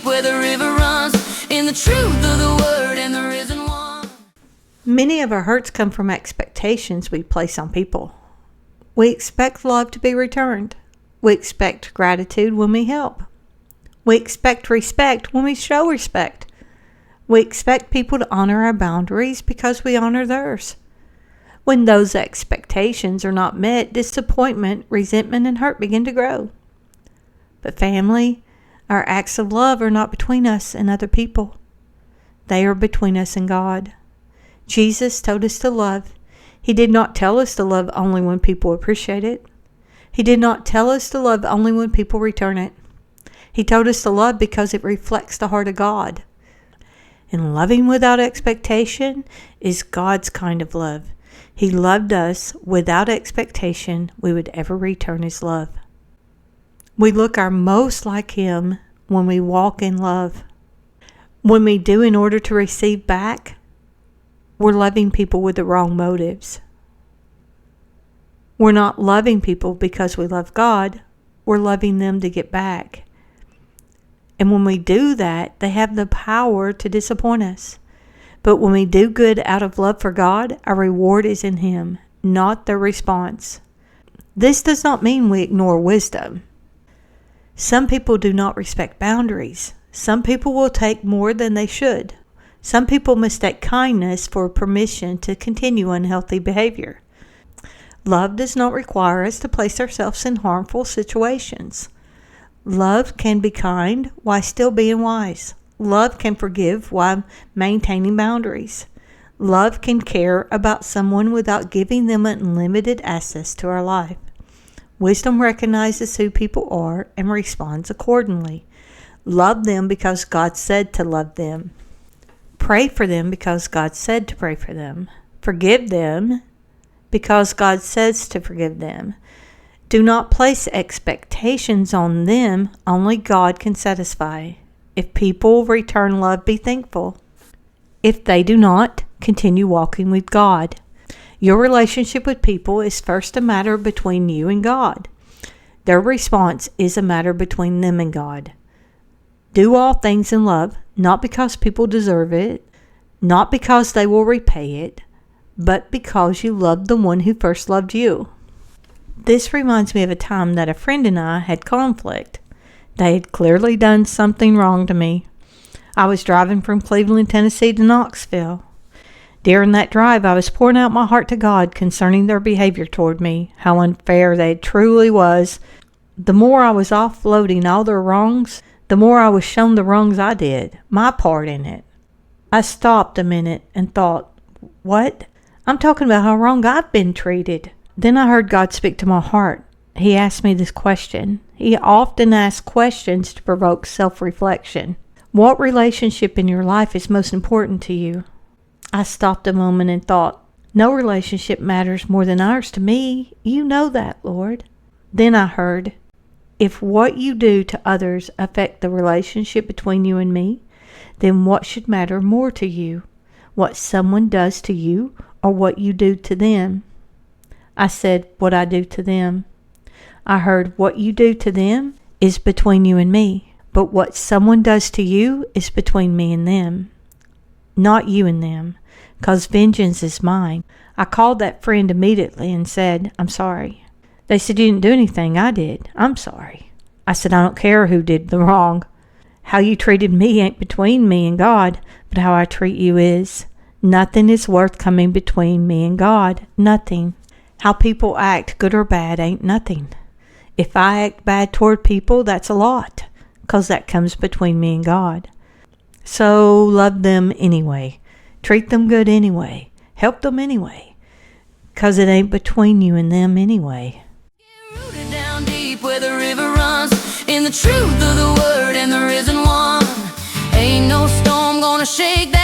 deep where the river runs, in the truth of the word, and there isn't one. Many of our hurts come from expectations we place on people. We expect love to be returned. We expect gratitude when we help. We expect respect when we show respect. We expect people to honor our boundaries because we honor theirs. When those expectations are not met, disappointment, resentment, and hurt begin to grow. But family, our acts of love are not between us and other people. They are between us and God. Jesus told us to love. He did not tell us to love only when people appreciate it. He did not tell us to love only when people return it. He told us to love because it reflects the heart of God. And loving without expectation is God's kind of love. He loved us without expectation we would ever return His love. We look our most like Him when we walk in love. When we do in order to receive back, we're loving people with the wrong motives. We're not loving people because we love God. We're loving them to get back. And when we do that, they have the power to disappoint us. But when we do good out of love for God, our reward is in Him, not their response. This does not mean we ignore wisdom. Some people do not respect boundaries. Some people will take more than they should. Some people mistake kindness for permission to continue unhealthy behavior. Love does not require us to place ourselves in harmful situations. Love can be kind while still being wise. Love can forgive while maintaining boundaries. Love can care about someone without giving them unlimited access to our life. Wisdom recognizes who people are and responds accordingly. Love them because God said to love them. Pray for them because God said to pray for them. Forgive them because God says to forgive them. Do not place expectations on them. Only God can satisfy. If people return love, be thankful. If they do not, continue walking with God. Your relationship with people is first a matter between you and God. Their response is a matter between them and God. Do all things in love, not because people deserve it, not because they will repay it, but because you loved the one who first loved you. This reminds me of a time that a friend and I had conflict. They had clearly done something wrong to me. I was driving from Cleveland, Tennessee to Knoxville. During that drive, I was pouring out my heart to God concerning their behavior toward me, how unfair they truly was. The more I was offloading all their wrongs, the more I was shown the wrongs I did, my part in it. I stopped a minute and thought, what? I'm talking about how wrong I've been treated. Then I heard God speak to my heart. He asked me this question. He often asks questions to provoke self-reflection. What relationship in your life is most important to you? I stopped a moment and thought, no relationship matters more than ours to me. You know that, Lord. Then I heard, if what you do to others affect the relationship between you and me, then what should matter more to you? What someone does to you or what you do to them? I said, what I do to them. I heard, what you do to them is between you and me, but what someone does to you is between me and them, not you and them, because vengeance is mine. I called that friend immediately and said, I'm sorry. They said, you didn't do anything. I did. I'm sorry. I said, I don't care who did the wrong. How you treated me ain't between me and God, but how I treat you is. Nothing is worth coming between me and God. Nothing. How people act, good or bad, ain't nothing. If I act bad toward people, that's a lot, because that comes between me and God. So love them anyway. Treat them good anyway. Help them anyway, because it ain't between you and them anyway. Get rooted down deep where the river runs, in the truth of the word, and there isn't one. Ain't no storm gonna shake that.